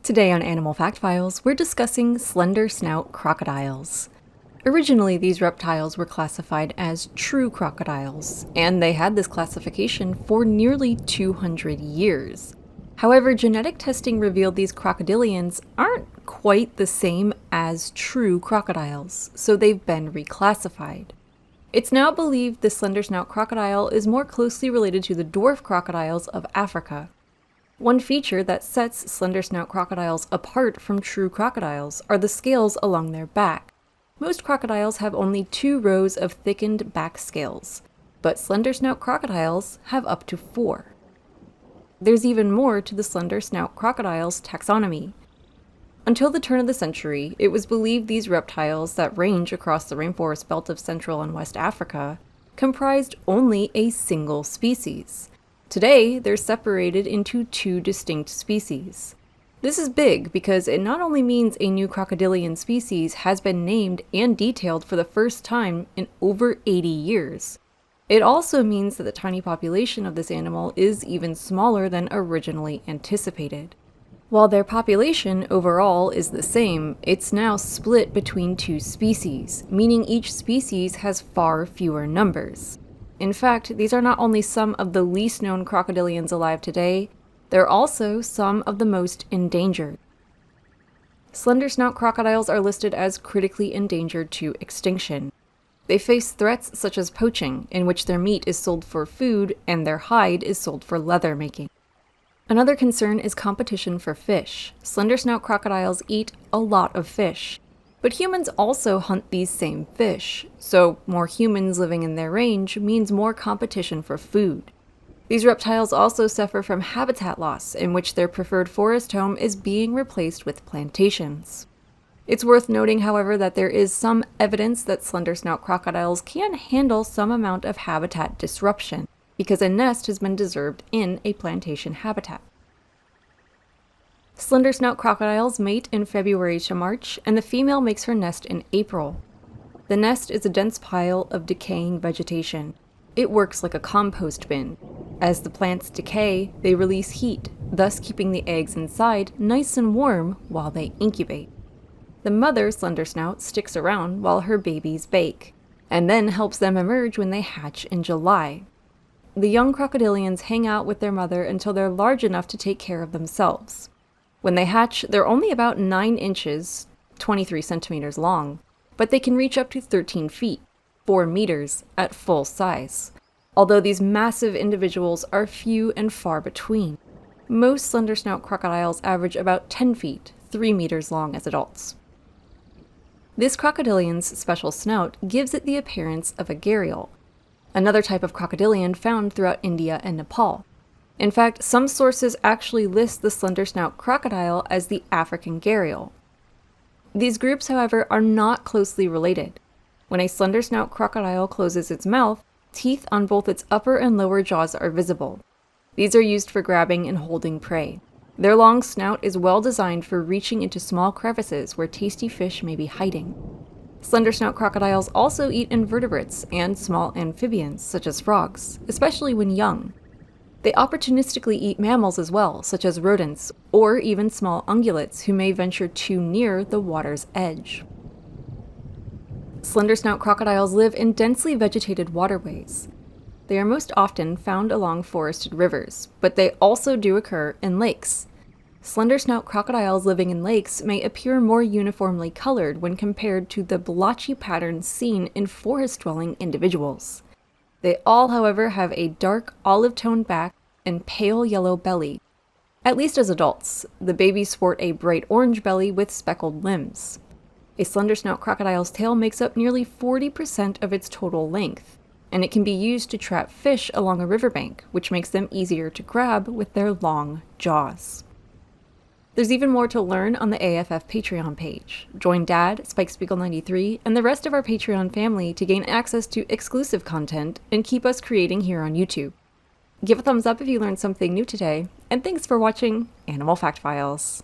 Today on Animal Fact Files, we're discussing slender snout crocodiles. Originally, these reptiles were classified as true crocodiles, and they had this classification for nearly 200 years. However, genetic testing revealed these crocodilians aren't quite the same as true crocodiles, so they've been reclassified. It's now believed the slender snout crocodile is more closely related to the dwarf crocodiles of Africa. One feature that sets slender snout crocodiles apart from true crocodiles are the scales along their back. Most crocodiles have only 2 rows of thickened back scales, but slender snout crocodiles have up to 4. There's even more to the slender snout crocodile's taxonomy. Until the turn of the century, it was believed these reptiles that range across the rainforest belt of Central and West Africa comprised only a single species. Today, they're separated into 2 distinct species. This is big because it not only means a new crocodilian species has been named and detailed for the first time in over 80 years. It also means that the tiny population of this animal is even smaller than originally anticipated. While their population overall is the same, it's now split between 2 species, meaning each species has far fewer numbers. In fact, these are not only some of the least known crocodilians alive today, they're also some of the most endangered. Slender snout crocodiles are listed as critically endangered to extinction. They face threats such as poaching, in which their meat is sold for food and their hide is sold for leather making. Another concern is competition for fish. Slender snout crocodiles eat a lot of fish. But humans also hunt these same fish, so more humans living in their range means more competition for food. These reptiles also suffer from habitat loss, in which their preferred forest home is being replaced with plantations. It's worth noting, however, that there is some evidence that slender snout crocodiles can handle some amount of habitat disruption, because a nest has been disturbed in a plantation habitat. Slender snout crocodiles mate in February to March, and the female makes her nest in April. The nest is a dense pile of decaying vegetation. It works like a compost bin. As the plants decay, they release heat, thus keeping the eggs inside nice and warm while they incubate. The mother slender snout sticks around while her babies bake, and then helps them emerge when they hatch in July. The young crocodilians hang out with their mother until they're large enough to take care of themselves. When they hatch, they're only about 9 inches, 23 centimeters long, but they can reach up to 13 feet, 4 meters, at full size. Although these massive individuals are few and far between. Most slender snout crocodiles average about 10 feet, 3 meters long as adults. This crocodilian's special snout gives it the appearance of a gharial, another type of crocodilian found throughout India and Nepal. In fact, some sources actually list the slender snout crocodile as the African gharial. These groups, however, are not closely related. When a slender snout crocodile closes its mouth, teeth on both its upper and lower jaws are visible. These are used for grabbing and holding prey. Their long snout is well designed for reaching into small crevices where tasty fish may be hiding. Slender snout crocodiles also eat invertebrates and small amphibians, such as frogs, especially when young. They opportunistically eat mammals as well, such as rodents, or even small ungulates who may venture too near the water's edge. Slender snout crocodiles live in densely vegetated waterways. They are most often found along forested rivers, but they also do occur in lakes. Slender snout crocodiles living in lakes may appear more uniformly colored when compared to the blotchy patterns seen in forest-dwelling individuals. They all, however, have a dark olive-toned back and pale yellow belly. At least as adults, the babies sport a bright orange belly with speckled limbs. A slender snout crocodile's tail makes up nearly 40% of its total length, and it can be used to trap fish along a riverbank, which makes them easier to grab with their long jaws. There's even more to learn on the AFF Patreon page. Join Dad, SpikeSpiegel93, and the rest of our Patreon family to gain access to exclusive content and keep us creating here on YouTube. Give a thumbs up if you learned something new today, and thanks for watching Animal Fact Files.